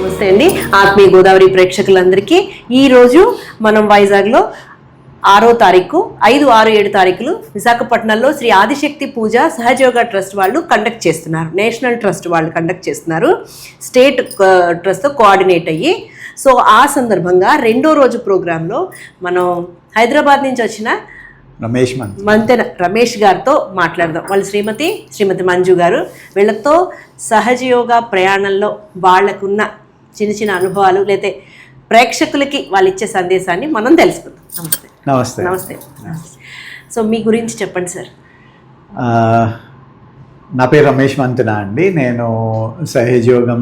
నమస్తే అండి ఆత్మీయ గోదావరి ప్రేక్షకులందరికీ ఈరోజు మనం వైజాగ్లో 6వ తారీఖు 5, 6, 7 తారీఖులు విశాఖపట్నంలో శ్రీ ఆదిశక్తి పూజ సహజయోగ ట్రస్ట్ వాళ్ళు కండక్ట్ చేస్తున్నారు. నేషనల్ ట్రస్ట్ వాళ్ళు కండక్ట్ చేస్తున్నారు, స్టేట్ ట్రస్ట్తో కోఆర్డినేట్ అయ్యి. సో ఆ సందర్భంగా రెండో రోజు ప్రోగ్రాంలో మనం హైదరాబాద్ నుంచి వచ్చిన రమేష్ గారితో మాట్లాడదాం. వాళ్ళు శ్రీమతి మంజు గారు. వీళ్ళతో సహజయోగ ప్రయాణంలో వాళ్ళకున్న చిన్న చిన్న అనుభవాలు లేతే ప్రేక్షకులకి వాళ్ళు ఇచ్చే సందేశాన్ని మనం తెలుసుకుందాం. నమస్తే. నమస్తే. సో మీ గురించి చెప్పండి సార్. నా పేరు రమేష్ మంతెన అండి. నేను సహజయోగం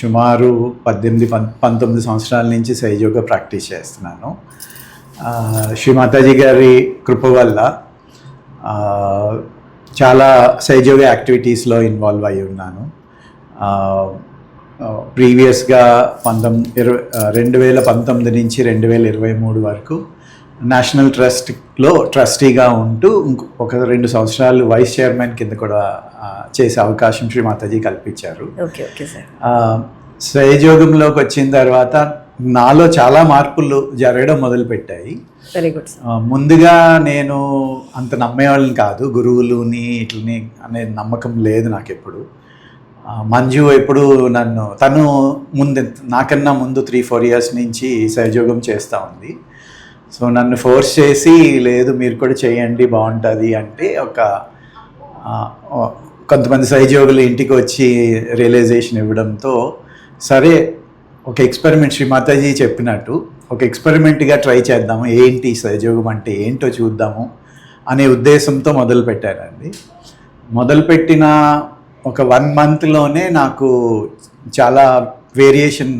సుమారు 18-19 సంవత్సరాల నుంచి సహజయోగ ప్రాక్టీస్ చేస్తున్నాను. శ్రీ మాతాజీ గారి కృప వల్ల చాలా సహజయోగ యాక్టివిటీస్లో ఇన్వాల్వ్ అయి ఉన్నాను. ప్రీవియస్గా 2019 నుంచి 2023 వరకు నేషనల్ ట్రస్ట్లో ట్రస్టీగా ఉంటూ ఒక 2 సంవత్సరాలు వైస్ చైర్మన్ కింద కూడా చేసే అవకాశం శ్రీ మాతాజీ కల్పించారు. సహజయోగంలోకి వచ్చిన తర్వాత నాలో చాలా మార్పులు జరగడం మొదలుపెట్టాయి. Very good. ముందుగా నేను అంత నమ్మేవాళ్ళని కాదు, గురువులుని ఇట్లని అనే నమ్మకం లేదు నాకు ఎప్పుడు. మంజు ఎప్పుడు తను నాకన్నా ముందు 3-4 ఇయర్స్ నుంచి సహజయోగం చేస్తూ ఉంది. సో నన్ను ఫోర్స్ చేసి లేదు మీరు కూడా చేయండి బాగుంటుంది అంటే కొంతమంది సహజయోగులు ఇంటికి వచ్చి రియలైజేషన్ ఇవ్వడంతో సరే ఒక ఎక్స్పెరిమెంట్ శ్రీ మాతాజీ చెప్పినట్టు ఒక ఎక్స్పెరిమెంట్గా ట్రై చేద్దాము, ఏంటి సహజయోగం అంటే ఏంటో చూద్దాము అనే ఉద్దేశంతో మొదలుపెట్టానండి. మొదలుపెట్టిన ఒక 1 మంత్లోనే నాకు చాలా వేరియేషన్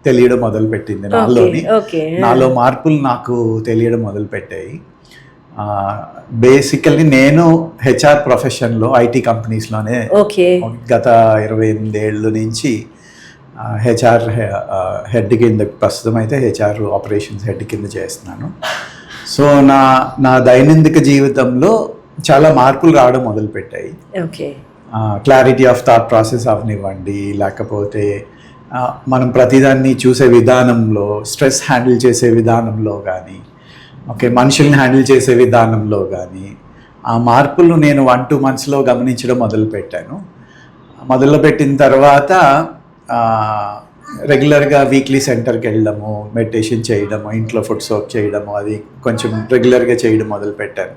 తెలియడం మొదలుపెట్టింది. నాలో మార్పులు నాకు తెలియడం మొదలుపెట్టాయి. బేసికల్లీ నేను హెచ్ఆర్ ప్రొఫెషన్లో ఐటీ కంపెనీస్లోనే గత 28 ఏళ్ళ నుంచి హెచ్ఆర్ హెడ్ కింద, ప్రస్తుతం అయితే హెచ్ఆర్ ఆపరేషన్స్ హెడ్ కింద చేస్తున్నాను. సో నా దైనందిక జీవితంలో చాలా మార్పులు రావడం మొదలుపెట్టాయి. క్లారిటీ ఆఫ్ థాట్ ప్రాసెస్ అవనివ్వండి, లేకపోతే మనం ప్రతిదాన్ని చూసే విధానంలో, స్ట్రెస్ హ్యాండిల్ చేసే విధానంలో కానీ, మనుషుల్ని హ్యాండిల్ చేసే విధానంలో కానీ ఆ మార్పులు నేను 1-2 మంత్స్లో గమనించడం మొదలుపెట్టాను. మొదలుపెట్టిన తర్వాత రెగ్యులర్గా వీక్లీ సెంటర్కి వెళ్ళడము, మెడిటేషన్ చేయడము, ఇంట్లో ఫుడ్ సోక్ చేయడము, అది కొంచెం రెగ్యులర్గా చేయడం మొదలుపెట్టాను.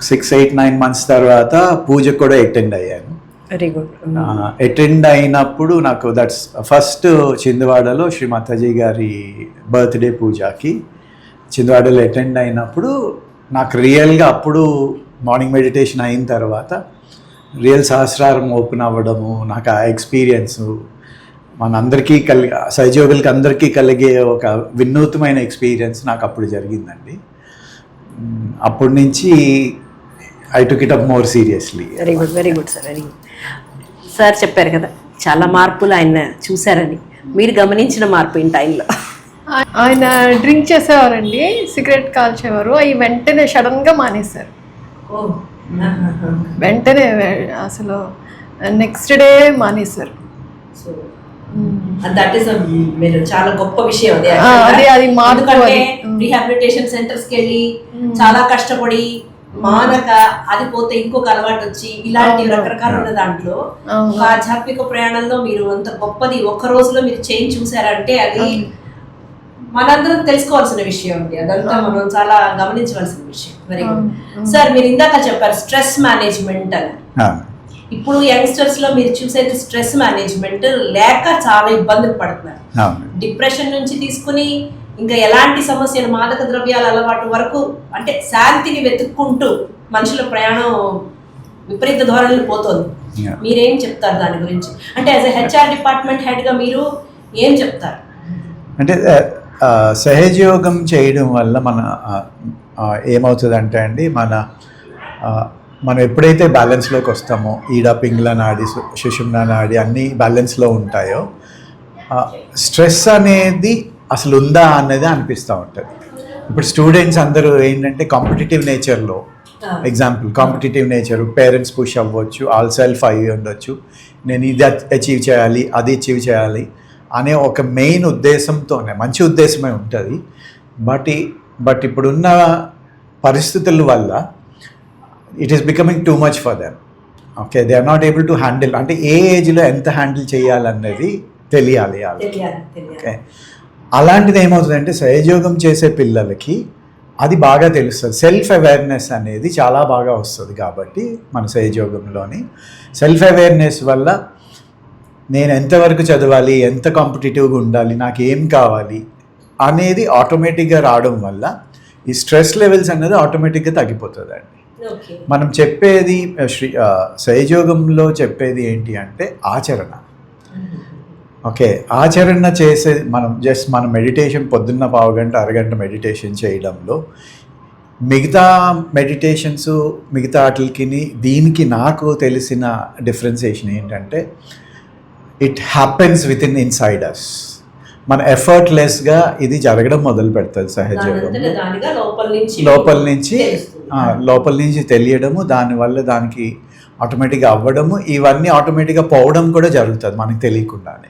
6-8-9 మంత్స్ తర్వాత పూజకు కూడా అటెండ్ అయ్యాను. Very good. అటెండ్ అయినప్పుడు నాకు దట్స్ ఫస్ట్ చిందవాడలో శ్రీ మాతాజీ గారి బర్త్డే పూజకి చిందవాడలో అటెండ్ అయినప్పుడు నాకు రియల్గా అప్పుడు మార్నింగ్ మెడిటేషన్ అయిన తర్వాత రియల్ సహస్రారం ఓపెన్ అవ్వడము, నాకు ఆ ఎక్స్పీరియన్సు మనందరికీ సహజయోగులకి అందరికీ కలిగే ఒక వినూత్నమైన ఎక్స్పీరియన్స్ నాకు అప్పుడు జరిగిందండి. అప్పటి నుంచి I took it up more seriously. Very good, very good sir, very good. Sir చెప్పారు కదా చాలా మార్పులు ఆయన చూశారని, మీరు గమనించిన మార్పు ఈ టైంలో? ఆయన డ్రింక్ చేసేవారండి, సిగరెట్ కాల్చేవారు, అవి వెంటనే సడన్గా మానేశారు. వెంటనే అసలు నెక్స్ట్ డే మానేశారు. దట్ ఈస్ మీరు చాలా గొప్ప విషయం అది మార్పు. రీహాబిలిటేషన్ సెంటర్స్ కి వెళ్ళి చాలా కష్టపడి మానక అది పోతే ఇంకొక అలవాటు వచ్చి ఇలాంటి రకరకాల ఉన్న దాంట్లో ఒక ఆధ్యాత్మిక ప్రయాణంలో మీరు అంత గొప్పది ఒక్క రోజులో మీరు చేంజ్ చూసారంటే అది మనందరం తెలుసుకోవాల్సిన విషయం అండి. అదంతా మనం చాలా గమనించవలసిన విషయం. Very good sir. మీరు ఇందాక చెప్పారు స్ట్రెస్ మేనేజ్మెంట్ అని. ఇప్పుడు యంగ్స్టర్స్ లో మీరు చూసేది స్ట్రెస్ మేనేజ్మెంట్ లేక చాలా ఇబ్బందులు పడుతున్నారు. డిప్రెషన్ నుంచి తీసుకుని ఇంకా ఎలాంటి సమస్యలు, మాదక ద్రవ్యాల అలవాటు వరకు, అంటే శాంతిని వెతుక్కుంటూ మనుషుల ప్రయాణం విపరీత ధోరణిలో పోతుంది. మీరేం చెప్తారు దాని గురించి? అంటే యాజ్ ఎ హెచ్ఆర్ డిపార్ట్మెంట్ హెడ్గా మీరు ఏం చెప్తారు? అంటే సహజయోగం చేయడం వల్ల ఏమవుతుందంటే అండి, మనం ఎప్పుడైతే బ్యాలెన్స్లోకి వస్తామో, ఈడ పింగ్ల నాడి, సుషుమ్న నాడి అన్నీ బ్యాలెన్స్లో ఉంటాయో, స్ట్రెస్ అనేది అసలు ఉందా అన్నది అనిపిస్తూ ఉంటుంది. ఇప్పుడు స్టూడెంట్స్ అందరూ ఏంటంటే కాంపిటేటివ్ నేచర్లో example competitive nature, parents push అవ్వచ్చు, ఆల్ సెల్ఫ్ అయ్యి ఉండొచ్చు, నేను ఇది అచీవ్ చేయాలి, అది అచీవ్ చేయాలి అనే ఒక మెయిన్ ఉద్దేశంతోనే, మంచి ఉద్దేశమే ఉంటుంది. బట్ ఇప్పుడున్న పరిస్థితుల వల్ల it is becoming too much for them. Okay, they are not able to handle, అంటే ఏ ఏజ్లో ఎంత హ్యాండిల్ చేయాలన్నది తెలియాలి. ఓకే, అలాంటిది ఏమవుతుందంటే సహజయోగం చేసే పిల్లలకి అది బాగా తెలుస్తుంది. సెల్ఫ్ అవేర్నెస్ అనేది చాలా బాగా వస్తుంది. కాబట్టి మన సహజయోగంలోని సెల్ఫ్ అవేర్నెస్ వల్ల నేను ఎంతవరకు చదవాలి, ఎంత కాంపిటేటివ్గా ఉండాలి, నాకు ఏం కావాలి అనేది ఆటోమేటిక్గా రావడం వల్ల ఈ స్ట్రెస్ లెవెల్స్ అనేది ఆటోమేటిక్గా తగ్గిపోతుంది అండి. మనం చెప్పేది సహజయోగంలో చెప్పేది ఏంటి అంటే ఆచరణ. ఓకే, ఆచరణ చేసే మనం మెడిటేషన్ పొద్దున్న పావుగంట అరగంట మెడిటేషన్ చేయడంలో మిగతా మెడిటేషన్స్ మిగతా వాటికి దీనికి నాకు తెలిసిన డిఫరెన్సియేషన్ ఏంటంటే it happens with in inside us. మన ఎఫర్ట్లెస్గా ఇది జరగడం మొదలు పెడుతుంది సహజయోగం. లోపల నుంచి తెలియడము, దానివల్ల దానికి ఆటోమేటిక్గా అవ్వడము, ఇవన్నీ ఆటోమేటిక్గా పోవడం కూడా జరుగుతుంది మనకి తెలియకుండానే.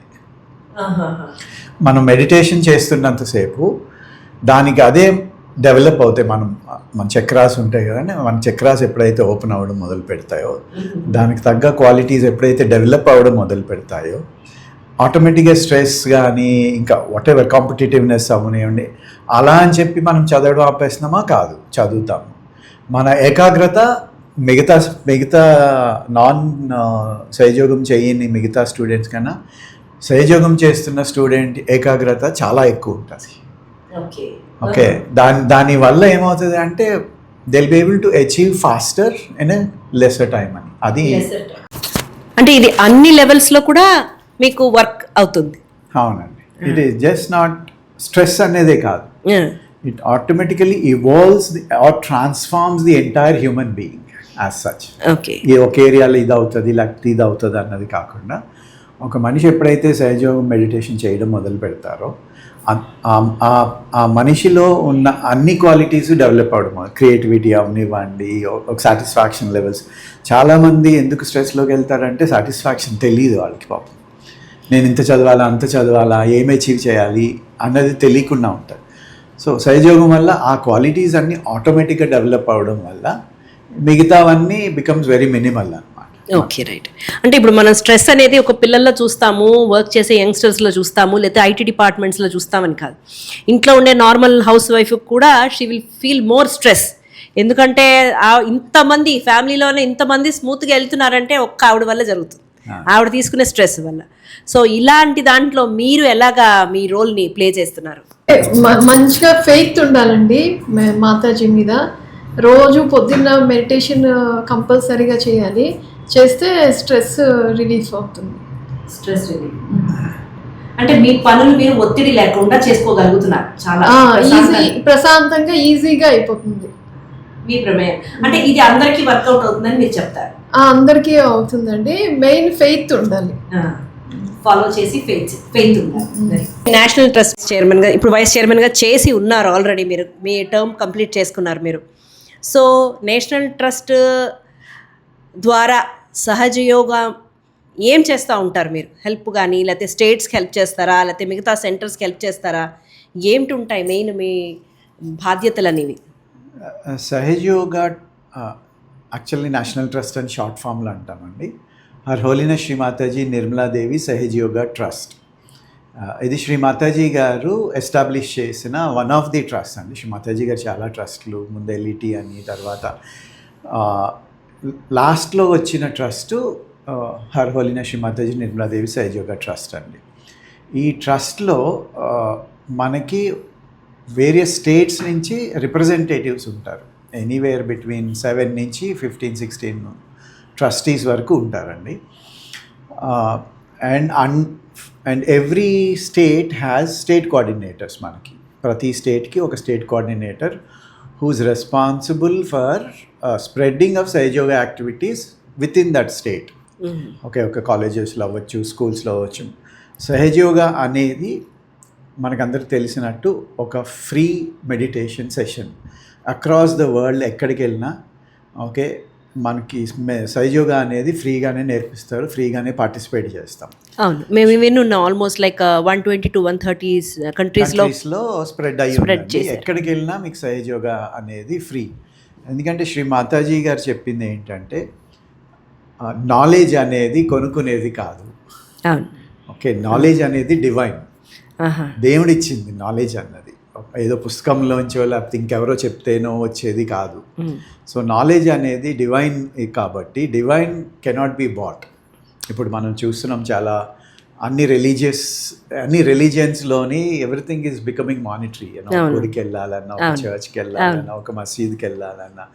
మనం మెడిటేషన్ చేస్తున్నంతసేపు దానికి అదే డెవలప్ అవుతాయి. మన చక్రాస్ ఉంటాయి కదండి, మన చక్రాస్ ఎప్పుడైతే ఓపెన్ అవ్వడం మొదలు పెడతాయో, దానికి తగ్గ క్వాలిటీస్ ఎప్పుడైతే డెవలప్ అవ్వడం మొదలు పెడతాయో, ఆటోమేటిక్గా స్ట్రెస్ కానీ ఇంకా వాట్ ఎవర్ కాంపిటేటివ్నెస్ అవనివ్వండి, అలా అని చెప్పి మనం చదవడం ఆపేస్తున్నామా? కాదు, చదువుతాము. మన ఏకాగ్రత మిగతా నాన్ సహజయోగం చేయని మిగతా స్టూడెంట్స్ కన్నా సహజయోగం చేస్తున్న స్టూడెంట్ ఏకాగ్రత చాలా ఎక్కువ ఉంటుంది. ఓకే, దానివల్ల ఏమవుతుంది అంటే they will be able to achieve faster in a lesser time అని. అది అంటే ఇది అన్ని లెవెల్స్లో కూడా మీకు వర్క్ అవుతుంది. అవునండి, it is just not stress అనేదే కాదు, it automatically evolves or transforms the entire human being as such. Okay, ఈ ఒక ఏరియాలో ఇది అవుతుంది లేకపోతే ఇది అవుతుంది అన్నది కాకుండా ఒక మనిషి ఎప్పుడైతే సహజయోగం మెడిటేషన్ చేయడం మొదలు పెడతారో ఆ మనిషిలో ఉన్న అన్ని క్వాలిటీస్ డెవలప్ అవడం, క్రియేటివిటీ అవనివ్వండి, ఒక సాటిస్ఫాక్షన్ లెవెల్స్. చాలామంది ఎందుకు స్ట్రెస్లోకి వెళ్తారంటే సాటిస్ఫాక్షన్ తెలియదు వాళ్ళకి. పాపం నేను ఇంత చదవాలా, అంత చదవాలా, ఏమి అచీవ్ చేయాలి అన్నది తెలియకుండా ఉంటారు. సో సహజయోగం వల్ల ఆ క్వాలిటీస్ అన్నీ ఆటోమేటిక్గా డెవలప్ అవ్వడం వల్ల మిగతావన్నీ బికమ్స్ వెరీ మినిమల్ అన్నమాట. Okay, right. అంటే ఇప్పుడు మనం స్ట్రెస్ అనేది ఒక పిల్లల్లో చూస్తాము, వర్క్ చేసే యంగ్స్టర్స్లో చూస్తాము, లేకపోతే ఐటీ డిపార్ట్మెంట్స్లో చూస్తామని కాదు, ఇంట్లో ఉండే నార్మల్ హౌస్ వైఫ్ కూడా she will feel more stress. ఎందుకంటే ఇంతమంది ఫ్యామిలీలోనే ఇంతమంది స్మూత్గా వెళ్తున్నారంటే ఒక్క ఆవిడ వల్ల జరుగుతుంది, ఆవిడ తీసుకునే స్ట్రెస్ వల్ల. సో ఇలాంటి దాంట్లో మీరు ఎలాగా మీ రోల్ని ప్లే చేస్తున్నారు? మంచిగా ఫెయిత్ ఉండాలండి మాతాజీ మీద. రోజు పొద్దున్న మెడిటేషన్ కంపల్సరీగా చేయాలి, చేస్తే స్ట్రెస్ రిలీఫ్ అవుతుంది. స్ట్రెస్ రిలీఫ్ అంటే మీ పనులు మీరు ఒత్తిడి లేకుండా చేసుకోగలుగుతున్నారు, చాలా ప్రశాంతంగా ఈజీగా అయిపోతుంది మీ ప్రమేయం. అంటే ఇది అందరికీ వర్కౌట్ అవుతుందని మీరు చెప్తారు? అందరికీ అవుతుందండి, మెయిన్ ఫెయిత్ ఉండాలి, ఫాలో చేసి ఫెయిత్ ఉండాలి. నేషనల్ ట్రస్ట్ చైర్మన్గా, ఇప్పుడు వైస్ చైర్మన్గా చేసి ఉన్నారు ఆల్రెడీ, మీరు మీ టర్మ్ కంప్లీట్ చేసుకున్నారు మీరు. సో నేషనల్ ట్రస్ట్ ద్వారా సహజయోగా ఏం చేస్తూ ఉంటారు మీరు? హెల్ప్ కానీ, లేకపోతే స్టేట్స్కి హెల్ప్ చేస్తారా, లేకపోతే మిగతా సెంటర్స్కి హెల్ప్ చేస్తారా? ఏమిటి ఉంటాయి మెయిన్ మీ బాధ్యతలు అనేవి? సహజయోగా యాక్చువల్లీ నేషనల్ ట్రస్ట్ అని షార్ట్ ఫామ్లో అంటామండి. Her holiness Shri Mataji Nirmala Devi Sahaja Yoga trust. ఇది శ్రీ మాతాజీ గారు ఎస్టాబ్లిష్ చేసిన వన్ ఆఫ్ ది ట్రస్ట్ అండి. శ్రీ మాతాజీ గారు చాలా ట్రస్ట్లు, ముందు ఎల్ఈటి అని, తర్వాత లాస్ట్లో వచ్చిన trust her holiness Shri Mataji Nirmala Devi Sahaja Yoga trust అండి. ఈ ట్రస్ట్లో మనకి వేరియస్ స్టేట్స్ నుంచి రిప్రజెంటేటివ్స్ ఉంటారు. ఎనీవేర్ బిట్వీన్ 7 నుంచి 15-16 ట్రస్టీస్ వరకు ఉంటారండి. And every state has state coordinators. మనకి ప్రతి స్టేట్కి ఒక state coordinator whose responsible for spreading of Sahaja Yoga activities with in that state. Okay, ఒక కాలేజెస్లో అవ్వచ్చు, స్కూల్స్లో అవ్వచ్చు. సహజయోగా అనేది మనకందరికి తెలిసినట్టు ఒక free meditation session. Across the world ఎక్కడికి వెళ్ళినా ఓకే, మనకి సహజయోగా అనేది ఫ్రీగానే నేర్పిస్తారు, ఫ్రీగానే పార్టిసిపేట్ చేస్తాం. అవును, మేము వినున్నాం ఆల్మోస్ట్ లైక్ 120 to 130 కంట్రీస్లో స్ప్రెడ్ అయ్యి ఉందండి. ఎక్కడికి వెళ్ళినా మీకు సహజయోగా అనేది ఫ్రీ. ఎందుకంటే శ్రీ మాతాజీ గారు చెప్పింది ఏంటంటే నాలెడ్జ్ అనేది కొనుక్కునేది కాదు. అవును, ఓకే, నాలెడ్జ్ అనేది డివైన్, దేవుడిచ్చింది నాలెడ్జ్ అన్నది. ఏదో పుస్తకంలోంచో లేకపోతే ఇంకెవరో చెప్తేనో వచ్చేది కాదు. సో నాలెడ్జ్ అనేది డివైన్ కాబట్టి డివైన్ కెనాట్ బి బాట్. ఇప్పుడు మనం చూస్తున్నాం చాలా అన్ని రిలీజియన్స్లోని ఎవ్రీథింగ్ ఈజ్ బికమింగ్ మానిటరీ. గుడికి వెళ్ళాలన్నా, ఒక చర్చ్కి వెళ్ళాలన్నా, ఒక మసీద్కి వెళ్ళాలన్నా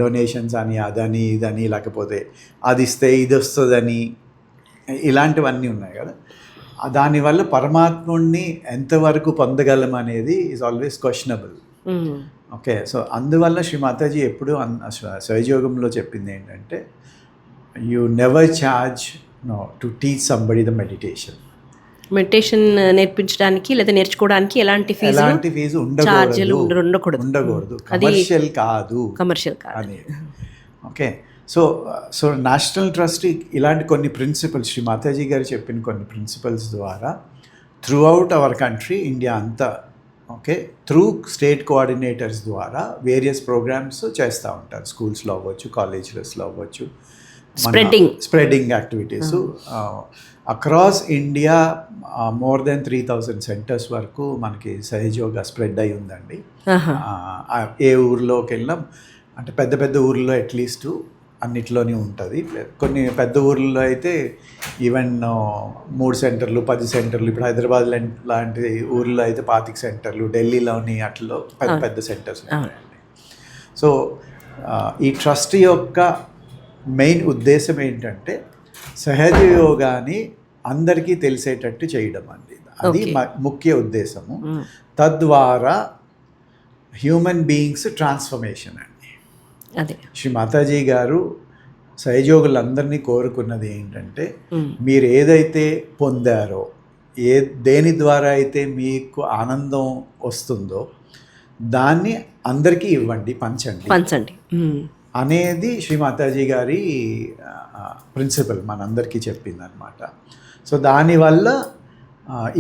డొనేషన్స్ అని, అదని ఇదని, లేకపోతే అది ఇస్తే ఇది వస్తుందని, ఇలాంటివన్నీ ఉన్నాయి కదా. దానివల్ల పరమాత్ముడిని ఎంతవరకు పొందగలం అనేది is always questionable. Okay, so అందువల్ల శ్రీ మాతాజీ ఎప్పుడు సహజయోగంలో చెప్పింది ఏంటంటే you never charge to teach somebody the meditation నేర్పించడానికి లేదా నేర్చుకోవడానికి ఎలాంటి ఫీజు ఉండకూడదు, కమర్షియల్ కాదు అనేది. ఓకే, సో నేషనల్ ట్రస్ట్ ఇలాంటి కొన్ని ప్రిన్సిపల్స్, శ్రీ మాతాజీ గారు చెప్పిన కొన్ని ప్రిన్సిపల్స్ ద్వారా through out our country, India అంతా, ఓకే, త్రూ స్టేట్ కోఆర్డినేటర్స్ ద్వారా వేరియస్ ప్రోగ్రామ్స్ చేస్తూ ఉంటారు. స్కూల్స్లో అవ్వచ్చు, కాలేజెస్లో అవ్వచ్చు, spreading activities across India. More than 3000 centres వరకు మనకి సహజయోగా స్ప్రెడ్ అయి ఉందండి. ఏ ఊర్లోకి వెళ్ళినా, అంటే పెద్ద పెద్ద ఊర్లో అట్లీస్ట్ అన్నిట్లోనే ఉంటుంది. కొన్ని పెద్ద ఊర్లలో అయితే ఈవెన్ 3 సెంటర్లు 10 సెంటర్లు, ఇప్పుడు హైదరాబాద్ లాంటి ఊర్లో అయితే 25 సెంటర్లు, ఢిల్లీలోని అట్లలో పెద్ద పెద్ద సెంటర్స్ ఉన్నాయండి. సో ఈ ట్రస్ట్ యొక్క మెయిన్ ఉద్దేశం ఏంటంటే సహజ యోగాని అందరికీ తెలిసేటట్టు చేయడం అండి. అది ముఖ్య ఉద్దేశము. తద్వారా హ్యూమన్ బీయింగ్స్ ట్రాన్స్ఫర్మేషన్ అండి. శ్రీ మాతాజీ గారు సహజయోగులందరినీ కోరుకున్నది ఏంటంటే మీరు ఏదైతే పొందారో, దేని ద్వారా అయితే మీకు ఆనందం వస్తుందో దాన్ని అందరికీ ఇవ్వండి, పంచండి అనేది శ్రీ మాతాజీ గారి ప్రిన్సిపల్ మనందరికీ చెప్పింది అనమాట. సో దానివల్ల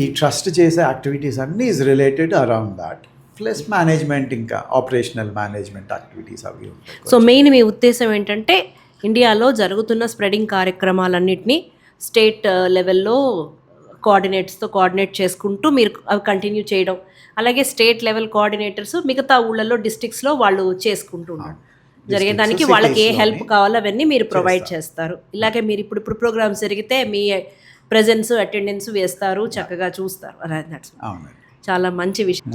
ఈ ట్రస్ట్ చేసే యాక్టివిటీస్ అన్నీ is related around that, plus management, ఇంకా ఆపరేషనల్ మేనేజ్మెంట్ యాక్టివిటీస్ అవి ఉంటాయి. సో మెయిన్ మీ ఉద్దేశం ఏంటంటే ఇండియాలో జరుగుతున్న స్ప్రెడింగ్ కార్యక్రమాలన్నింటినీ స్టేట్ లెవెల్లో కోఆర్డినేట్స్తో కోఆర్డినేట్ చేసుకుంటూ మీరు అవి కంటిన్యూ చేయడం, అలాగే స్టేట్ లెవెల్ కోఆర్డినేటర్స్ మిగతా ఊళ్ళల్లో డిస్ట్రిక్ట్స్లో వాళ్ళు చేసుకుంటూ ఉన్నారు. జరిగేదానికి వాళ్ళకి ఏ హెల్ప్ కావాలో అవన్నీ మీరు ప్రొవైడ్ చేస్తారు. ఇలాగే మీరు ఇప్పుడు ప్రోగ్రామ్స్ జరిగితే మీ ప్రెజెన్స్, అటెండెన్స్ వేస్తారు, చక్కగా చూస్తారు. చాలా మంచి విషయం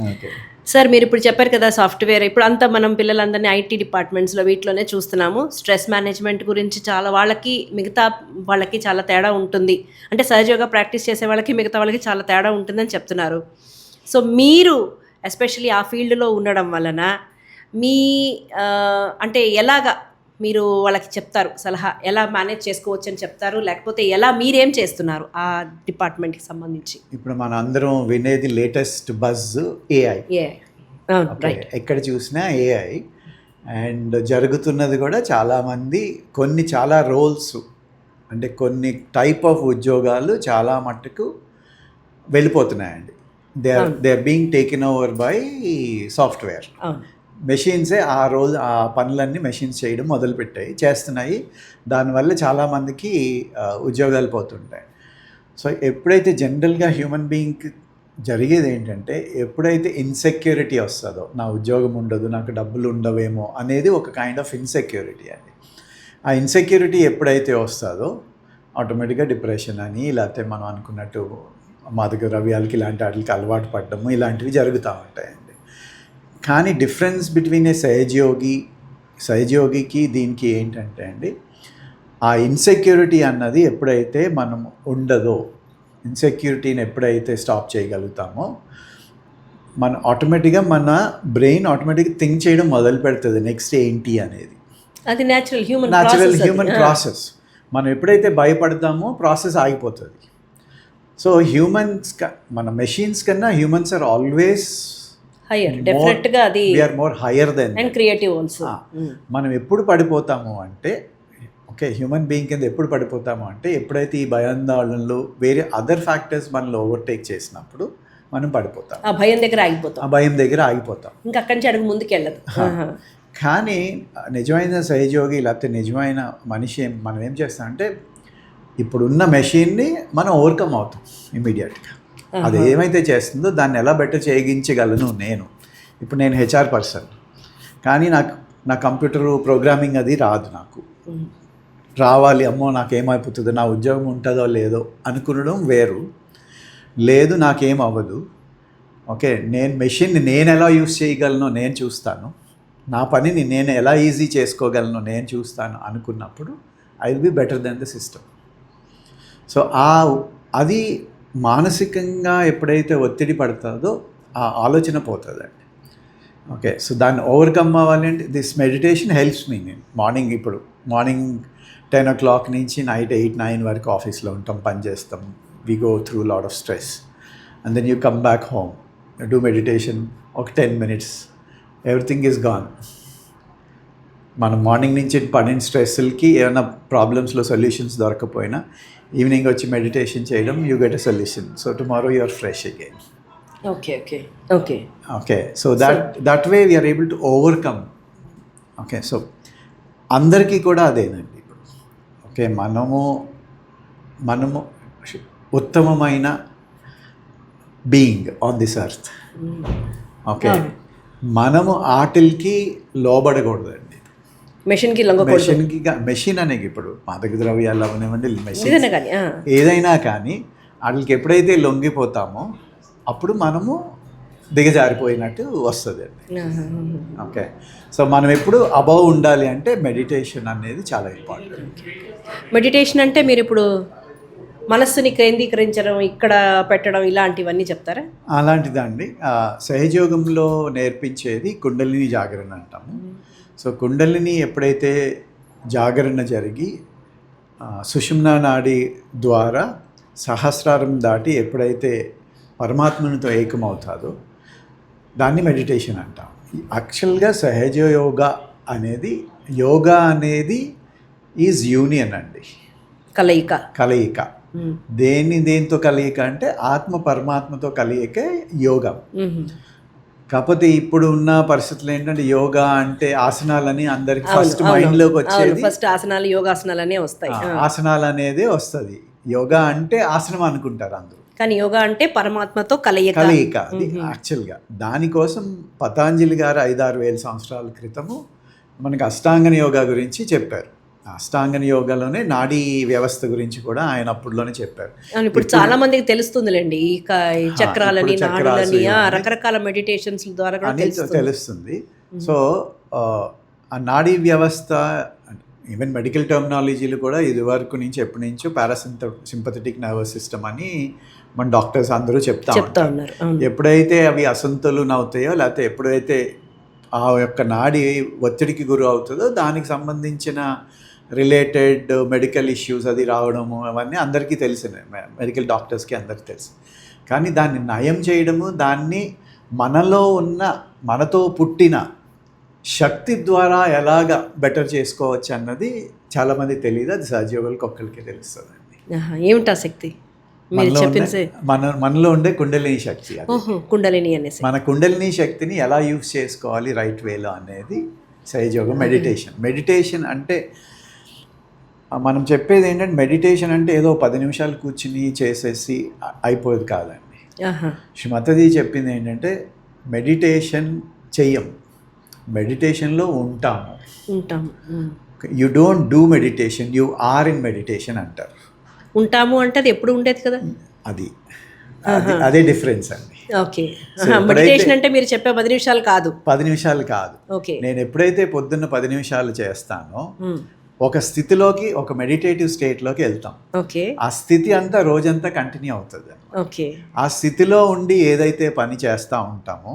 సార్. మీరు ఇప్పుడు చెప్పారు కదా సాఫ్ట్వేర్, ఇప్పుడు అంతా మనం పిల్లలందరినీ ఐటీ డిపార్ట్మెంట్స్లో వీటిలోనే చూస్తున్నాము. స్ట్రెస్ మేనేజ్మెంట్ గురించి చాలా వాళ్ళకి మిగతా వాళ్ళకి చాలా తేడా ఉంటుంది, అంటే సహజంగా ప్రాక్టీస్ చేసే వాళ్ళకి మిగతా వాళ్ళకి చాలా తేడా ఉంటుందని చెప్తున్నారు. సో మీరు ఎస్పెషల్లీ ఆ ఫీల్డ్లో ఉండడం వలన మీ అంటే ఎలాగా మీరు వాళ్ళకి చెప్తారు, సలహా ఎలా మేనేజ్ చేసుకోవచ్చు అని చెప్తారు, లేకపోతే ఎలా మీరేం చేస్తున్నారు ఆ డిపార్ట్మెంట్కి సంబంధించి? ఇప్పుడు మన అందరం వినేది లేటెస్ట్ బజ్ ఏఐ. ఎక్కడ చూసినా ఏఐ, అండ్ జరుగుతున్నది కూడా చాలామంది చాలా రోల్స్, అంటే కొన్ని టైప్ ఆఫ్ ఉద్యోగాలు చాలా మట్టుకు వెళ్ళిపోతున్నాయండి. They are being taken over by software. మెషిన్సే ఆ పనులన్నీ మెషిన్స్ చేయడం చేస్తున్నాయి. దానివల్ల చాలామందికి ఉద్యోగాలు పోతుంటాయి. సో ఎప్పుడైతే జనరల్గా హ్యూమన్ బీయింగ్కి జరిగేది ఏంటంటే, ఎప్పుడైతే ఇన్సెక్యూరిటీ వస్తుందో, నా ఉద్యోగం ఉండదు, నాకు డబ్బులు ఉండవేమో అనేది ఒక కైండ్ ఆఫ్ ఇన్సెక్యూరిటీ అండి. ఆ ఇన్సెక్యూరిటీ ఎప్పుడైతే వస్తుందో ఆటోమేటిక్గా డిప్రెషన్ అని, లేకపోతే మనం అనుకున్నట్టు మాదక ద్రవ్యాలకి ఇలాంటి వాటికి అలవాటు పడడము, ఇలాంటివి జరుగుతూ ఉంటాయండి. కానీ డిఫరెన్స్ బిట్వీన్ ఏ సహజయోగికి దీనికి ఏంటంటే అండి, ఆ ఇన్సెక్యూరిటీ అన్నది ఎప్పుడైతే మనం ఉండదో, ఇన్సెక్యూరిటీని ఎప్పుడైతే స్టాప్ చేయగలుగుతామో, మన బ్రెయిన్ ఆటోమేటిక్గా థింక్ చేయడం మొదలు పెడుతుంది నెక్స్ట్ ఏంటి అనేది. అది న్యాచురల్ హ్యూమన్ ప్రాసెస్. మనం ఎప్పుడైతే భయపడతామో ప్రాసెస్ ఆగిపోతుంది. సో మన మెషిన్స్ కన్నా humans are always higher definite గా అది we are more higher than. And creative also. మనం ఎప్పుడు పడిపోతాము అంటే ఓకే హ్యూమన్ బీయింగ్ కింద ఎప్పుడు పడిపోతాము అంటే ఎప్పుడైతే ఈ భయాందోళనలు వేరే అదర్ ఫ్యాక్టర్స్ మనలో ఓవర్టేక్ చేసినప్పుడు మనం పడిపోతాం, ఆ భయం దగ్గర ఆగిపోతాం, ఆ భయం దగ్గర ఆగిపోతాం, ఇంకా అక్కడి నుంచి అడుగు ముందుకు వెళ్ళదు. కానీ నిజమైన సహయోగి లేకపోతే నిజమైన మనిషి మనం ఏం చేస్తామంటే ఇప్పుడున్న మెషిన్ని మనం ఓవర్కమ్ అవుతాం ఇమీడియట్గా. అది ఏమైతే చేస్తుందో దాన్ని ఎలా బెటర్ చేయగించగలను నేను. ఇప్పుడు నేను హెచ్ఆర్ పర్సన్, కానీ నా కంప్యూటర్ ప్రోగ్రామింగ్ అది రాదు. నాకు రావాలి, అమ్మో నాకేమైపోతుందో, నా ఉద్యోగం ఉంటుందో లేదో అనుకునడం వేరు. లేదు నాకేం అవ్వదు, ఓకే నేను మెషిన్ని నేను ఎలా యూస్ చేయగలను నేను చూస్తాను, నా పనిని నేను ఎలా ఈజీ చేసుకోగలను నేను చూస్తాను అనుకున్నప్పుడు I will be better than the system. So అది మానసికంగా ఎప్పుడైతే ఒత్తిడి పడుతుందో ఆ ఆలోచన పోతుందండి. ఓకే, సో దాన్ని ఓవర్కమ్ అవ్వాలంటే దిస్ మెడిటేషన్ హెల్ప్స్ మీ. నేను మార్నింగ్ 10 o'clock నుంచి నైట్ 8-9 వరకు ఆఫీస్లో ఉంటాం, పని చేస్తాం. We go through lot of stress and then you come back home, do meditation ఒక 10 minutes, ఎవ్రీథింగ్ ఈజ్ గాన్. మనం మార్నింగ్ నుంచి పడిన స్ట్రెస్లకి ఏమైనా ప్రాబ్లమ్స్లో సొల్యూషన్స్ దొరకపోయినా ఈవినింగ్ వచ్చి మెడిటేషన్ చేయడం, you get a solution. So tomorrow you are fresh again. Okay okay okay okay, so that way we are able to overcome. Okay, so అందరికీ కూడా అదేనండి. ఇప్పుడు ఓకే మనము ఉత్తమమైన being on this earth. Okay, మనము ఆటలకి లోబడకూడదండి, machine అనేది. ఇప్పుడు మాదక ద్రవ్యాలు అవనివ్వండి, మెషిన్ ఏదైనా కానీ వాటికి ఎప్పుడైతే లొంగిపోతామో అప్పుడు మనము దిగజారిపోయినట్టు వస్తుంది అండి. ఓకే, సో మనం ఎప్పుడు అబౌవ్ ఉండాలి అంటే మెడిటేషన్ అనేది చాలా ఇంపార్టెంట్. మెడిటేషన్ అంటే మీరు ఇప్పుడు మనస్సుని కేంద్రీకరించడం, ఇక్కడ పెట్టడం, ఇలాంటివన్నీ చెప్తారా? అలాంటిదండి. సహజయోగంలో నేర్పించేది కుండలిని జాగరణ అంటాము. సో కుండలిని ఎప్పుడైతే జాగరణ జరిగి సుషుమ్నా నాడి ద్వారా సహస్రారం దాటి ఎప్పుడైతే పరమాత్మనితో ఏకమవుతాదో దాన్ని మెడిటేషన్ అంటాం. యాక్చువల్గా సహజ యోగా అనేది ఈజ్ యూనియన్ అండి, కలయిక. దేంతో కలయిక అంటే ఆత్మ పరమాత్మతో కలయిక యోగా. కాకపోతే ఇప్పుడు ఉన్న పరిస్థితులు ఏంటంటే యోగా అంటే ఆసనాలని అందరికి ఫస్ట్ మైండ్లోకి వచ్చేది. ఫస్ట్ ఆసనాలు, యోగాసనాలు అనే వస్తాయి. ఆసనాలు అనేది వస్తుంది. యోగా అంటే ఆసనం అనుకుంటారు అందరూ, కానీ యోగా అంటే పరమాత్మతో కలయిక. అది యాక్చువల్గా. దానికోసం పతాంజలి గారు 5-6 వేల సంవత్సరాల క్రితము మనకి అష్టాంగన యోగా గురించి చెప్పారు. అష్టాంగన యోగాలోనే నాడీ వ్యవస్థ గురించి కూడా ఆయన అప్పుడులోనే చెప్పారు. ఇప్పుడు చాలా మందికి తెలుస్తుందిలేండి, ఈ చక్రాలని, నాడులని, రకరకాల మెడిటేషన్స్ ద్వారా కూడా తెలుస్తుంది. సో ఆ నాడీ వ్యవస్థ, ఈవెన్ మెడికల్ టర్మినాలజీలు కూడా ఇది వరకు నుంచి ఎప్పటి నుంచో సింపథెటిక్ నర్వస్ సిస్టమ్ అని మన డాక్టర్స్ అందరూ చెప్తా ఉన్నారు. ఎప్పుడైతే అవి అసంతులన అవుతాయో, లేకపోతే ఎప్పుడైతే ఆ యొక్క నాడి ఒత్తిడికి గురి అవుతుందో దానికి సంబంధించిన రిలేటెడ్ మెడికల్ ఇష్యూస్ అది రావడము అవన్నీ అందరికీ తెలిసినవి, మెడికల్ డాక్టర్స్కి అందరికీ తెలుసు. కానీ దాన్ని నయం చేయడము, దాన్ని మనతో పుట్టిన శక్తి ద్వారా ఎలాగ బెటర్ చేసుకోవచ్చు అన్నది చాలామంది తెలియదు. అది సహజయోగులకు ఒక్కరికి తెలుస్తుందండి. ఏమిటా శక్తి? మనలో ఉండే కుండలిని శక్తి, కుండలిని అనేసి మన కుండలిని శక్తిని ఎలా యూస్ చేసుకోవాలి రైట్ వేలో అనేది సహజయోగం. మెడిటేషన్ అంటే మనం చెప్పేది ఏంటంటే మెడిటేషన్ అంటే ఏదో 10 నిమిషాలు కూర్చుని చేసేసి అయిపోయేది కాదండి. శ్రీమతది చెప్పింది ఏంటంటే మెడిటేషన్ చెయ్యం, మెడిటేషన్లో ఉంటాము. You don't do meditation, you are in meditation అంటారు. ఉంటాము అంటే అది ఎప్పుడు ఉండేది కదా, అదే డిఫరెన్స్ అండి. ఓకే, మెడిటేషన్ అంటే మీరు చెప్పే 10 నిమిషాలు కాదు, 10 నిమిషాలు కాదు. ఓకే, నేను ఎప్పుడైతే పొద్దున్న 10 నిమిషాలు చేస్తానో ఒక స్థితిలోకి, ఒక మెడిటేటివ్ స్టేట్లోకి వెళ్తాం. ఓకే, ఆ స్థితి అంతా రోజంతా కంటిన్యూ అవుతుంది. ఓకే, ఆ స్థితిలో ఉండి ఏదైతే పని చేస్తూ ఉంటామో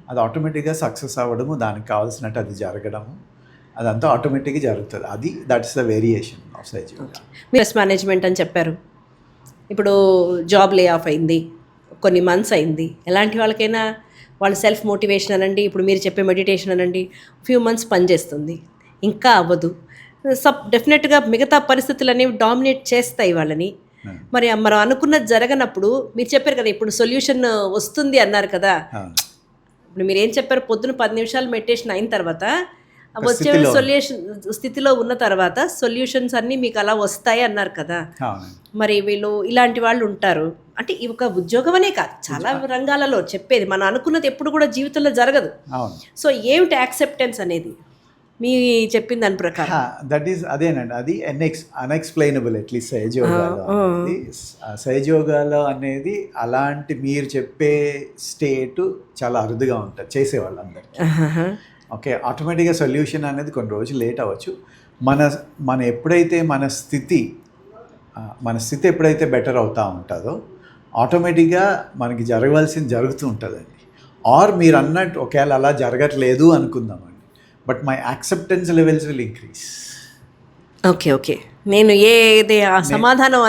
అది ఆటోమేటిక్గా సక్సెస్ అవ్వడము, దానికి కావాల్సినట్టు అది జరగడము, అదంతా ఆటోమేటిక్గా జరుగుతుంది. దట్స్ ద వేరియేషన్ ఆఫ్ సహజ యోగా. స్ట్రెస్ మేనేజ్మెంట్ అని చెప్పారు. ఇప్పుడు జాబ్ లే ఆఫ్ అయింది, కొన్ని మంత్స్ అయింది, ఎలాంటి వాళ్ళకైనా వాళ్ళ సెల్ఫ్ మోటివేషన్ అనండి, ఇప్పుడు మీరు చెప్పే మెడిటేషన్ అనండి, ఫ్యూ మంత్స్ పనిచేస్తుంది, ఇంకా అవ్వదు. డెఫినెట్గా మిగతా పరిస్థితులు అనేవి డామినేట్ చేస్తాయి వాళ్ళని. మరి మనం అనుకున్నది జరగనప్పుడు మీరు చెప్పారు కదా ఇప్పుడు సొల్యూషన్ వస్తుంది అన్నారు కదా, ఇప్పుడు మీరు ఏం చెప్పారు, పొద్దున 10 నిమిషాలు మెడిటేషన్ అయిన తర్వాత వచ్చే సొల్యూషన్ స్థితిలో ఉన్న తర్వాత సొల్యూషన్స్ అన్నీ మీకు అలా వస్తాయి అన్నారు కదా. మరి వీళ్ళు ఇలాంటి వాళ్ళు ఉంటారు అంటే ఈ ఒక ఉద్యోగం అనే కాదు, చాలా రంగాలలో చెప్పేది మనం అనుకున్నది ఎప్పుడు కూడా జీవితంలో జరగదు. సో ఏమిటి యాక్సెప్టెన్స్ అనేది మీ చెప్పిన దాని ప్రకారం? దట్ ఈస్ అదేనండి, అది అన్ఎక్స్ప్లెయినబుల్ అట్లీస్ట్ సహజయోగాలో అనేది. సహజయోగాలో అనేది అలాంటి మీరు చెప్పే స్టేట్ చాలా అరుదుగా ఉంటుంది చేసేవాళ్ళందరికీ. ఓకే, ఆటోమేటిక్గా సొల్యూషన్ అనేది కొన్ని రోజులు లేట్ అవ్వచ్చు. మన ఎప్పుడైతే మన స్థితి ఎప్పుడైతే బెటర్ అవుతూ ఉంటుందో ఆటోమేటిక్గా మనకి జరగవలసింది జరుగుతూ ఉంటుందండి. ఆర్ మీరు అన్నట్టు ఒకవేళ అలా జరగట్లేదు అనుకుందామండి, but my acceptance levels will increase. Okay, నేను ఏది సమాధానం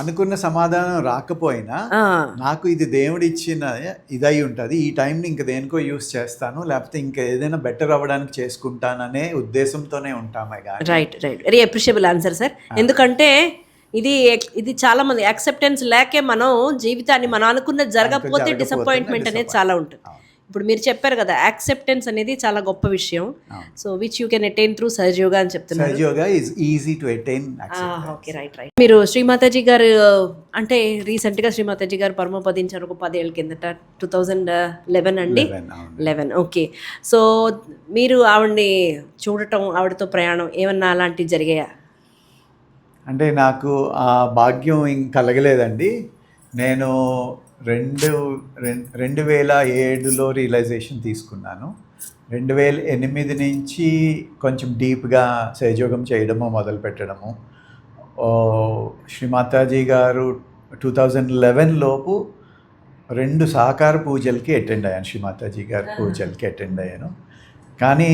అనుకున్న సమాధానం రాకపోయినా నాకు ఇది దేవుడు ఇచ్చిన ఇదై ఉంటుంది, ఈ టైంని ఇంక దేనికో యూస్ చేస్తాను, లేకపోతే ఇంకా ఏదైనా బెటర్ అవ్వడానికి చేసుకుంటాననే ఉద్దేశంతోనే ఉంటామే. Right, very appreciable answer sir. ఎందుకంటే ఇది చాలా మంది యాక్సెప్టెన్స్ లేకే మనం జీవితాన్ని మనం అనుకున్నది జరగకపోతే డిసప్పాయింట్మెంట్ అనేది చాలా ఉంటుంది. ఇప్పుడు మీరు చెప్పారు కదా యాక్సెప్టెన్స్ అనేది చాలా గొప్ప విషయం. So which you can attain through Sahaja Yoga అని చెప్తున్నారు. Sahaja Yoga is easy to attain acceptance. Okay, right. మీరు శ్రీమాతాజీ గారు అంటే రీసెంట్గా శ్రీమాతాజీ గారు పరమపదించారు ఒక 10 ఏళ్ళ కిందట, 2011 అండి. 11. ఓకే, సో మీరు ఆవిడ్ని చూడటం, ఆవిడతో ప్రయాణం ఏమన్నా అలాంటివి జరిగాయా? అంటే నాకు ఆ భాగ్యం కలగలేదండి. నేను 2007లో రియలైజేషన్ తీసుకున్నాను. 2008 నుంచి కొంచెం డీప్గా సహజయోగం చేయడము మొదలు పెట్టడము. శ్రీమాతాజీ గారు 2011 లోపు 2 సాకార పూజలకి అటెండ్ అయ్యాను. శ్రీమాతాజీ గారి పూజలకి అటెండ్ అయ్యాను. కానీ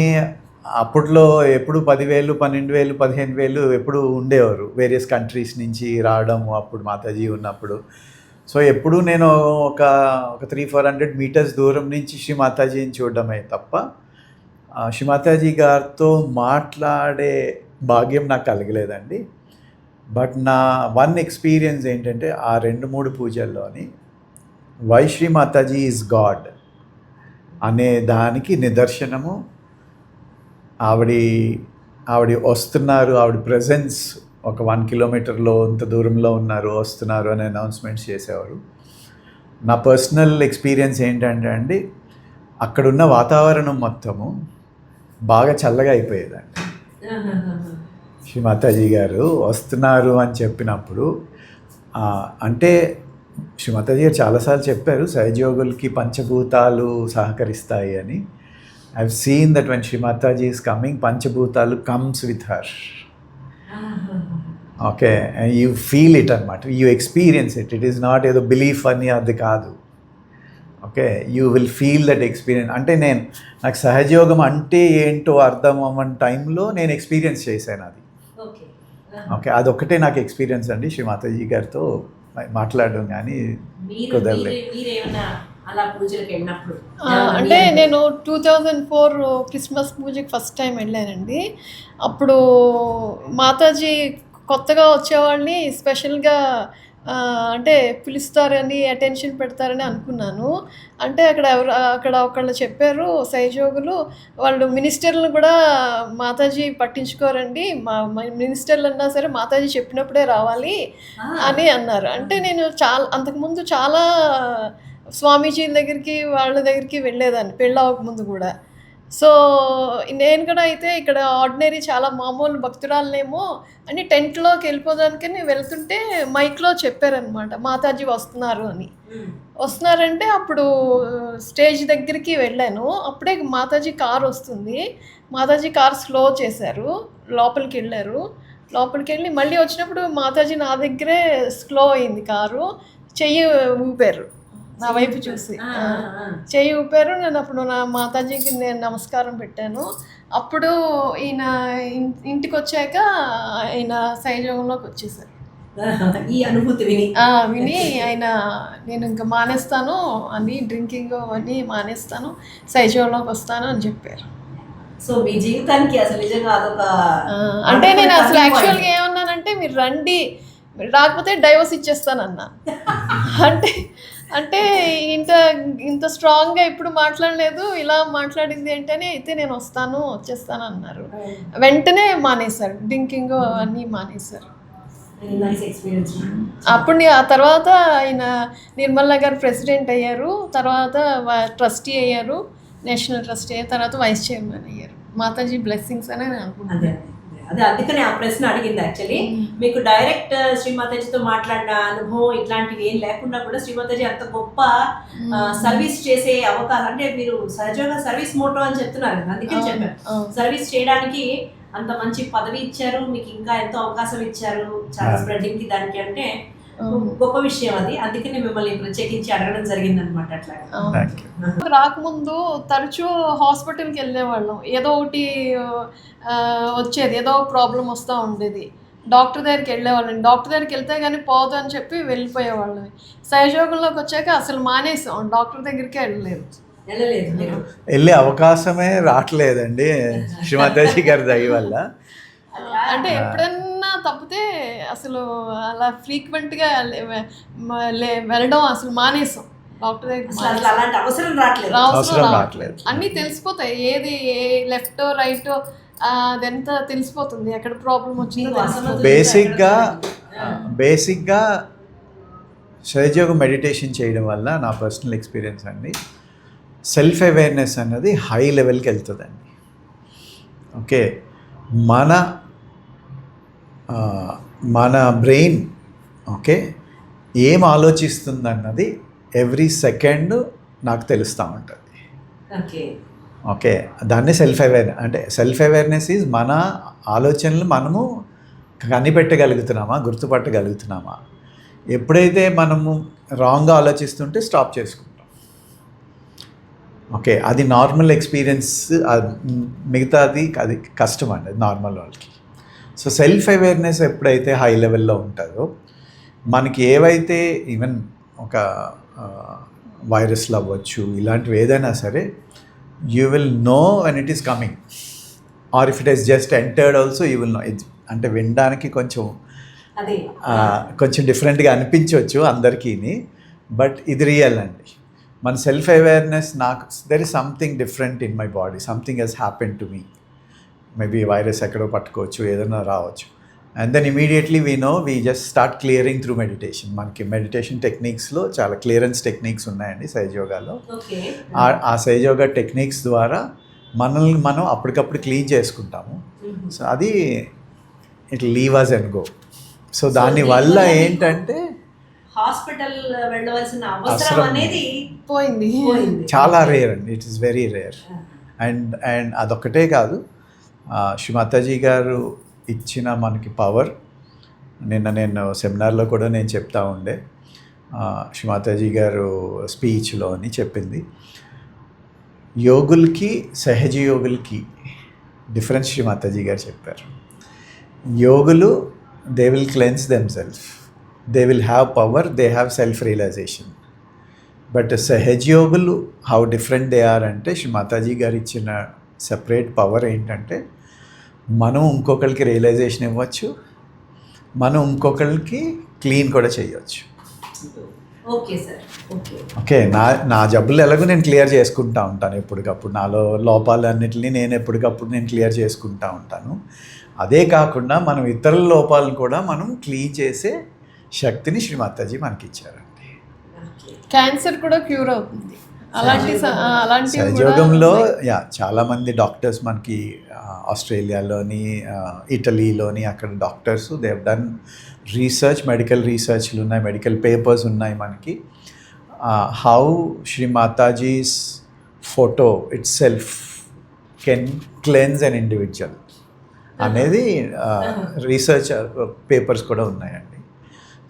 అప్పట్లో ఎప్పుడు 10,000, 12,000, 15,000 ఎప్పుడు ఉండేవారు వేరియస్ కంట్రీస్ నుంచి రావడము అప్పుడు మాతాజీ ఉన్నప్పుడు. సో ఎప్పుడు నేను ఒక 300-400 మీటర్స్ దూరం నుంచి శ్రీ మాతాజీని చూడడమే తప్ప శ్రీ మాతాజీ గారితో మాట్లాడే భాగ్యం నాకు కలగలేదండి. బట్ నా వన్ ఎక్స్పీరియన్స్ ఏంటంటే ఆ 2-3 పూజల్లోని why Shri Mataji is God అనే దానికి నిదర్శనము ఆవిడ వస్తున్నారు, ఆవిడ ప్రెజెన్స్ ఒక 1 కిలోమీటర్లో ఇంత దూరంలో ఉన్నారు, వస్తున్నారు అని అనౌన్స్మెంట్స్ చేసేవారు. నా పర్సనల్ ఎక్స్పీరియన్స్ ఏంటంటే అండి, అక్కడున్న వాతావరణం మొత్తము బాగా చల్లగా అయిపోయేదండి. శ్రీ మాతాజీ గారు వస్తున్నారు అని చెప్పినప్పుడు అంటే శ్రీ మాతాజీ గారు చాలాసార్లు చెప్పారు సహజయోగులకి పంచభూతాలు సహకరిస్తాయి అని. I've seen that when Shri Mataji is coming, Panchabhutalu comes with her. Okay, and you feel it anamata. You experience it. It is not a belief ani adi kaadu. Okay, you will feel that experience. Ante నాకు సహజయోగం అంటే ఏంటో అర్థం అవ్వని టైంలో నేను experience చేశాను అది. Okay, అదొక్కటే నాకు ఎక్స్పీరియన్స్ అండి శ్రీ మాతాజీ గారితో మాట్లాడడం కానీ కుదరలేదు. అంటే నేను 2004 క్రిస్మస్ పూజకి ఫస్ట్ టైం వెళ్ళానండి. అప్పుడు మాతాజీ కొత్తగా వచ్చేవాళ్ళని స్పెషల్గా అంటే పిలుస్తారని అటెన్షన్ పెడతారని అనుకున్నాను. అంటే అక్కడ ఒకళ్ళు చెప్పారు సహజయోగులు, వాళ్ళు మినిస్టర్లను కూడా మాతాజీ పట్టించుకోరండి, మినిస్టర్లు అన్నా సరే మాతాజీ చెప్పినప్పుడే రావాలి అని అన్నారు. అంటే నేను అంతకుముందు చాలా స్వామీజీ దగ్గరికి వాళ్ళ దగ్గరికి వెళ్ళేదాన్ని పెళ్ళి అవ్వకముందు కూడా. సో నేను కూడా అయితే ఇక్కడ ఆర్డినరీ చాలా మామూలు భక్తురాలనేమో అని టెంట్లోకి వెళ్ళిపోదానికని వెళ్తుంటే మైక్లో చెప్పారనమాట మాతాజీ వస్తున్నారు అని. వస్తున్నారంటే అప్పుడు స్టేజ్ దగ్గరికి వెళ్ళాను. అప్పుడే మాతాజీ కార్ వస్తుంది. మాతాజీ కార్ స్లో చేశారు, లోపలికి వెళ్ళారు. లోపలికి వెళ్ళి మళ్ళీ వచ్చినప్పుడు మాతాజీ నా దగ్గరే స్లో అయింది కారు. చెయ్యి ఊపారు నా వైపు చూసి, చెయ్యి ఊపారు. నేను అప్పుడు నా మాతాజీకి నేను నమస్కారం పెట్టాను. అప్పుడు ఈయన ఇంటికి వచ్చాక ఆయన సహజయోగంలోకి వచ్చేసారు. ఈ అనుభూతి విని విని ఆయన నేను ఇంకా మానేస్తాను అని డ్రింకింగ్ అని మానేస్తాను, సైజోలోకి వస్తాను అని చెప్పారు. సో మీ జీవితానికి అసలు నిజంగా అదొక అంటే నేను అసలు యాక్చువల్గా ఏమన్నానంటే మీరు రండి, మీరు రాకపోతే డైవర్స్ ఇచ్చేస్తానన్నా. అంటే అంటే ఇంత స్ట్రాంగ్గా ఇప్పుడు మాట్లాడలేదు, ఇలా మాట్లాడింది ఏంటనే అయితే నేను వచ్చేస్తాను అన్నారు. వెంటనే మానేశారు, డ్రింకింగ్ అన్నీ మానేశారు. అప్పుడు ఆ తర్వాత ఆయన నిర్మలా గారు ప్రెసిడెంట్ అయ్యారు, తర్వాత ట్రస్టీ అయ్యారు, నేషనల్ ట్రస్టీ అయ్యారు, తర్వాత వైస్ చైర్మన్ అయ్యారు. మాతాజీ బ్లెస్సింగ్స్ అని నేను అనుకుంటున్నాను. అదే అందుకనే ఆ ప్రశ్న అడిగింది. యాక్చువల్లీ మీకు డైరెక్ట్ శ్రీమాతాజీతో మాట్లాడిన అనుభవం ఇట్లాంటివి ఏం లేకుండా కూడా శ్రీమాతాజీ అంత గొప్ప సర్వీస్ చేసే అవకాశం, అంటే మీరు సహజంగా సర్వీస్ మోటో అని చెప్తున్నారు కదా, అందుకని చెప్పారు సర్వీస్ చేయడానికి అంత మంచి పదవి ఇచ్చారు, మీకు ఇంకా ఎంతో అవకాశం ఇచ్చారు చాలా స్ప్రెడ్డింగ్ కి దానికి, అంటే గొప్ప విషయం అది. అందుకని మిమ్మల్ని ప్రత్యేకించి అడగడం జరిగింది అనమాట. అట్లా రాకముందు తరచూ హాస్పిటల్కి వెళ్ళేవాళ్ళం, ఏదో ఒకటి వచ్చేది, ఏదో ప్రాబ్లం వస్తూ ఉండేది, డాక్టర్ దగ్గరికి వెళ్ళేవాళ్ళం. డాక్టర్ దగ్గరికి వెళ్తే కానీ పోదు అని చెప్పి వెళ్ళిపోయేవాళ్ళం. సహయోగంలోకి వచ్చాక అసలు మానేసాం, డాక్టర్ దగ్గరికి వెళ్ళే అవకాశమే రావట్లేదండి శ్రీమాతాజీ గారి దయ వల్ల. అంటే ఎప్పుడన్నా తప్పితే అసలు అలా ఫ్రీక్వెంట్గా వెళ్ళడం అసలు మానేసాం. డాక్టర్ దగ్గర అవసరం రావట్లేదు, అన్నీ తెలిసిపోతాయి, ఏది లెఫ్ట్ రైట్ అదంతా తెలిసిపోతుంది, ఎక్కడ ప్రాబ్లం వచ్చిందో. బేసిక్గా సహజయోగ మెడిటేషన్ చేయడం వల్ల నా పర్సనల్ ఎక్స్పీరియన్స్ అండి, సెల్ఫ్ అవేర్నెస్ అన్నది హై లెవెల్కి వెళ్తుందండి. ఓకే, మన బ్రెయిన్ ఓకే ఏం ఆలోచిస్తుంది అన్నది ఎవ్రీ సెకండ్ నాకు తెలుస్తూ ఉంటుంది. ఓకే, దాన్ని సెల్ఫ్ అవేర్నెస్ ఈజ్ మన ఆలోచనలు మనము కనిపెట్టగలుగుతున్నామా, గుర్తుపట్టగలుగుతున్నామా. ఎప్పుడైతే మనము రాంగ్గా ఆలోచిస్తుంటే స్టాప్ చేసుకుంటాం. ఓకే, అది నార్మల్ ఎక్స్పీరియన్స్, మిగతాది అది కష్టం అండి నార్మల్ వాళ్ళకి. సో సెల్ఫ్ అవేర్నెస్ ఎప్పుడైతే హై లెవెల్లో ఉంటుందో, మనకి ఏవైతే ఈవెన్ ఒక వైరస్లు అవ్వచ్చు, ఇలాంటివి ఏదైనా సరే, you will know when it is coming, or if it is just entered also you will know. అంటే వినడానికి కొంచెం డిఫరెంట్గా అనిపించవచ్చు అందరికీ, బట్ ఇది రియల్ అండి. మన సెల్ఫ్ అవేర్నెస్, నాకు there is something different in my body, something has happen to me. Maybe virus ఎక్కడో పట్టుకోవచ్చు, ఏదైనా రావచ్చు. And then immediately we just start clearing through meditation. మనకి మెడిటేషన్ టెక్నిక్స్లో చాలా క్లియరెన్స్ టెక్నిక్స్ ఉన్నాయండి సహజయోగాలో. ఆ సహజయోగా టెక్నిక్స్ ద్వారా మనల్ని మనం అప్పటికప్పుడు క్లీన్ చేసుకుంటాము. సో అది it leave us and go. So దానివల్ల ఏంటంటే హాస్పిటల్ వెళ్ళవలసిన అవసరం అనేది పోయింది. చాలా రేర్ అండి, it is very rare. And అదొక్కటే కాదు, శ్రీమాతాజీ గారు ఇచ్చిన మనకి పవర్. నేను సెమినార్లో కూడా నేను చెప్తా ఉండే, శ్రీమాతాజీ గారు స్పీచ్లో అని చెప్పింది, యోగులకి సహజ యోగులకి డిఫరెన్స్ శ్రీమాతాజీ గారు చెప్పారు. యోగులు they will cleanse themselves, they will have power, they have self realization. But Sahaja యోగులు హౌ డిఫరెంట్ దే ఆర్ అంటే, శ్రీమాతాజీ గారు ఇచ్చిన సెపరేట్ పవర్ ఏంటంటే, మనం ఇంకొకరికి రియలైజేషన్ ఇవ్వచ్చు, మనం ఇంకొకరికి క్లీన్ కూడా చేయవచ్చు. ఓకే, నా జబ్బులు ఎలాగో నేను క్లియర్ చేసుకుంటూ ఉంటాను ఎప్పటికప్పుడు, నాలో లోపాలన్నిటిని నేను ఎప్పటికప్పుడు నేను క్లియర్ చేసుకుంటూ ఉంటాను. అదే కాకుండా మనం ఇతరుల లోపాలను కూడా మనం క్లీన్ చేసే శక్తిని శ్రీమాతాజీ మనకి ఇచ్చారండి. క్యాన్సర్ కూడా క్యూర్ అవుతుంది అలాంటి సహజయోగంలో. చాలామంది డాక్టర్స్ మనకి ఆస్ట్రేలియాలోని, ఇటలీలోని అక్కడ doctors they have done research, medical రీసెర్చ్లు ఉన్నాయి, మెడికల్ పేపర్స్ ఉన్నాయి మనకి. How Shri Mataji's photo it self can cleanse an individual అనేది రీసెర్చ్ పేపర్స్ కూడా ఉన్నాయండి.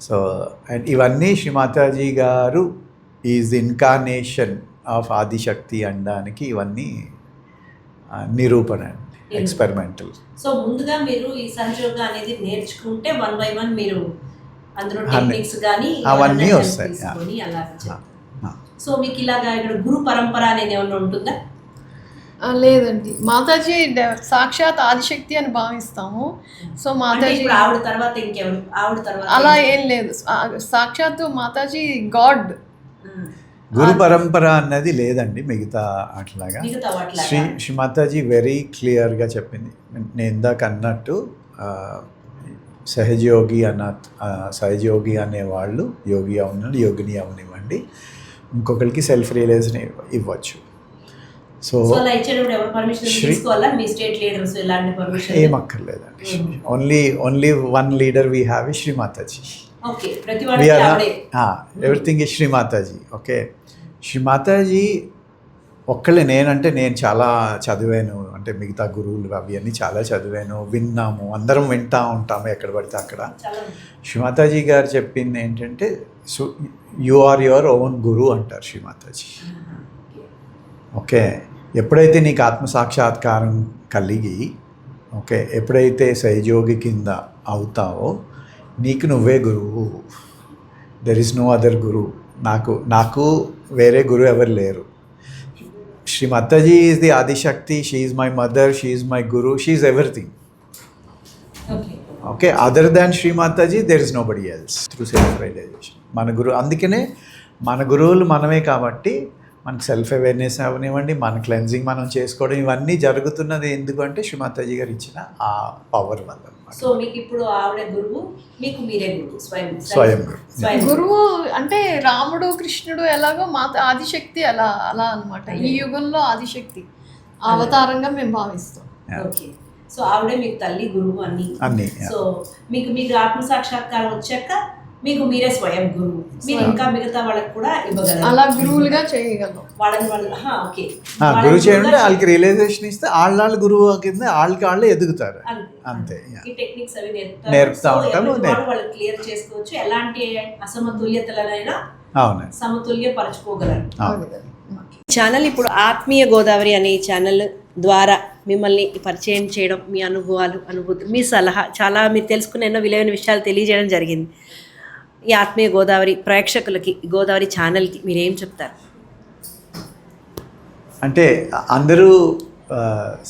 సో అండ్ ఇవన్నీ శ్రీమాతాజీ గారు ఈజ్ ఇన్కార్నేషన్ ఆఫ్ ఆదిశక్తి అనడానికి ఇవన్నీ నిరూపణ అండి, ఎక్స్పెరిమెంటల్. సో ముందుగా మీరు ఈ సహజయోగ అనేది నేర్చుకుంటే 1 by 1 మీరు అందులో టెక్నిక్స్ కానీ అవన్నీ వస్తాయి. తీసుకొని అలాగా. సో మీకు ఇలాగా ఇక్కడ గురు పరంపర అనేది ఏమన్నా ఉంటుందా? లేదండి, మాతాజీ సాక్షాత్ ఆదిశక్తి అని భావిస్తాము. సో మాతాజీ ఆవిడ తర్వాత ఇంకెవరు? ఆవిడ తర్వాత అలా ఏం లేదు, సాక్షాత్తు మాతాజీ గాడ్. గురు పరంపర అన్నది లేదండి మిగతా అట్లాగా. శ్రీ మాతాజీ వెరీ క్లియర్గా చెప్పింది. నేను ఇందాక అన్నట్టు సహజయోగి అనేవాళ్ళు యోగి అవునండి, యోగిని అవనివ్వండి, ఇంకొకరికి సెల్ఫ్ రియలైజేషన్ ఇవ్వచ్చు. సో ఏం అక్కర్లేదండి. Only one leader we have is Shri Mataji. Everything is Shri Mataji. Okay, Shri Mataji ఒక్కళ్ళే. నేను చాలా చదివాను, అంటే మిగతా గురువులు అవి అన్నీ చాలా చదివాను, విన్నాము, అందరం వింటూ ఉంటాము ఎక్కడ పడితే అక్కడ. శ్రీ మాతాజీ గారు చెప్పింది ఏంటంటే యు ఆర్ యువర్ ఓన్ గురు అంటారు శ్రీ మాతాజీ. ఓకే, ఎప్పుడైతే నీకు ఆత్మసాక్షాత్కారం కలిగి, ఓకే, ఎప్పుడైతే సహజయోగి కింద అవుతావో నీకు నువ్వే గురువు. There is no other guru. నాకు వేరే గురువు ఎవరు లేరు. Shri Mataji is the Adishakti. She is my mother, she is my guru, she is everything. Okay, other than Shri Mataji there is nobody else through self realization. మన గురువు, అందుకనే మన గురువులు మనమే కాబట్టి మనకు సెల్ఫ్ అవేర్నెస్ అవనివ్వండి, మన క్లెన్జింగ్ మనం చేసుకోవడం, ఇవన్నీ జరుగుతున్నది ఎందుకంటే శ్రీ మాతాజీ గారు ఇచ్చిన ఆ పవర్ వల్ల. సో మీకు ఇప్పుడు ఆవిడ గురువు, మీకు మీరే గురువు, స్వయం గురువు. అంటే రాముడు కృష్ణుడు ఎలాగో ఆదిశక్తి అలా అన్నమాట. ఈ యుగంలో ఆదిశక్తి అవతారంగా మేము భావిస్తాం. ఓకే, సో ఆవిడే మీకు తల్లి, గురువు అన్ని. సో మీకు ఆత్మసాక్షాత్కారం వచ్చాక మీకు మీరే స్వయం గురువు. మీరు ఇంకా మిగతా వాళ్ళకి కూడా ఇవ్వగలరు, అలా గురువులుగా చేయగలం వాళ్ళని. ఓకే, గురువు చేయండి, వాళ్ళకి రియలైజేషన్ ఇస్తే వాళ్ళ గురువు కింద వాళ్ళే ఎదుగుతారు. అంతే. ఈ టెక్నిక్స్ అవి నేర్పుతా ఉంటాము, వాళ్ళు క్లియర్ చేసుకోవచ్చు. ఎలాంటి అసమతుల్యతలనైనా సమతుల్యపరచుకోగలరు. ఛానల్ ఇప్పుడు ఆత్మీయ గోదావరి అనే ఈ ఛానల్ ద్వారా మిమ్మల్ని పరిచయం చేయడం, మీ అనుభూతి, మీ సలహా, చాలా మీరు తెలుసుకున్న ఎన్నో విలువైన విషయాలు తెలియజేయడం జరిగింది. ఈ ఆత్మీయ గోదావరి ప్రేక్షకులకి, గోదావరి ఛానల్కి మీరు ఏం చెప్తారు? అంటే అందరూ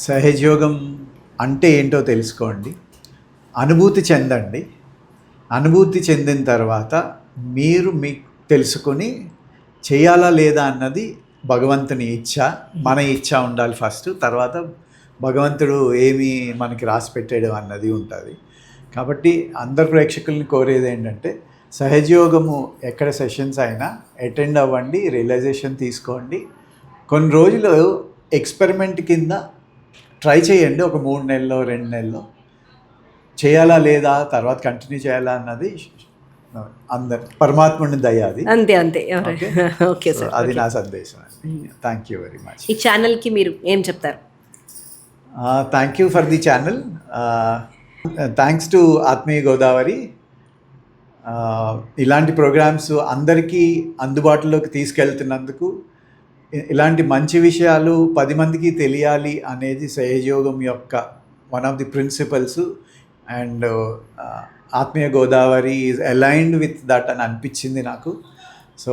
సహజయోగం అంటే ఏంటో తెలుసుకోండి, అనుభూతి చెందండి. అనుభూతి చెందిన తర్వాత మీరు మీకు తెలుసుకొని చేయాలా లేదా అన్నది భగవంతుని ఇచ్చ, మన ఇచ్చ ఉండాలి ఫస్ట్. తర్వాత భగవంతుడు ఏమి మనకి రాసి పెట్టేయడం అన్నది ఉంటుంది. కాబట్టి అందరు ప్రేక్షకుల్ని కోరేది ఏంటంటే సహజయోగము ఎక్కడ సెషన్స్ అయినా అటెండ్ అవ్వండి, రియలైజేషన్ తీసుకోండి. కొన్ని రోజులు ఎక్స్పెరిమెంట్ కింద ట్రై చేయండి, ఒక 3 నెలలో 2 నెలలో చేయాలా లేదా, తర్వాత కంటిన్యూ చేయాలా అన్నది అందరు పరమాత్ముని దయ. అది అంతే. ఓకే సార్, అది నా సందేశం. Thank you very much. ఈ ఛానల్కి మీరు ఏం చెప్తారు? Thank you for the channel. Thanks to ఆత్మీయ గోదావరి. ఇలాంటి ప్రోగ్రామ్స్ అందరికీ అందుబాటులోకి తీసుకెళ్తున్నందుకు, ఇలాంటి మంచి విషయాలు 10 మందికి తెలియాలి అనేది సహజయోగం యొక్క one of the principles. And ఆత్మీయ Godavari is aligned with that అని అనిపించింది నాకు. So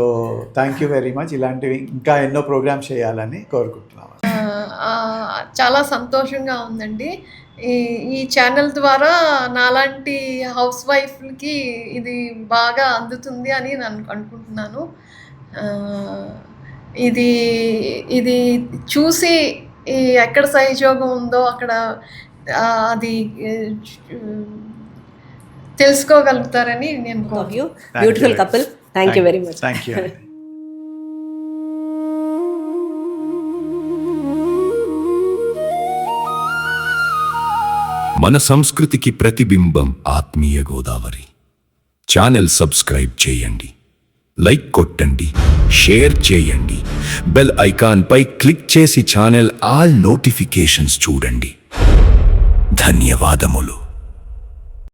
thank you very much. ఇలాంటివి ఇంకా ఎన్నో ప్రోగ్రామ్స్ చేయాలని కోరుకుంటున్నాను. చాలా సంతోషంగా ఉందండి. ఈ ఛానల్ ద్వారా నాలాంటి హౌస్ వైఫ్లకి ఇది బాగా అందుతుంది అని నేను అనుకుంటున్నాను. ఇది చూసి ఎక్కడ సహజయోగం ఉందో అక్కడ అది తెలుసుకోగలుగుతారని నేను beautiful couple. Thank you very much. Thank you. మన సంస్కృతికి ప్రతిబింబం ఆత్మీయ గోదావరి. ఛానల్ సబ్స్క్రైబ్ చేయండి, లైక్ కొట్టండి, షేర్ చేయండి, బెల్ ఐకాన్ పై క్లిక్ చేసి ఛానల్ ఆల్ నోటిఫికేషన్స్ చూడండి. ధన్యవాదములు.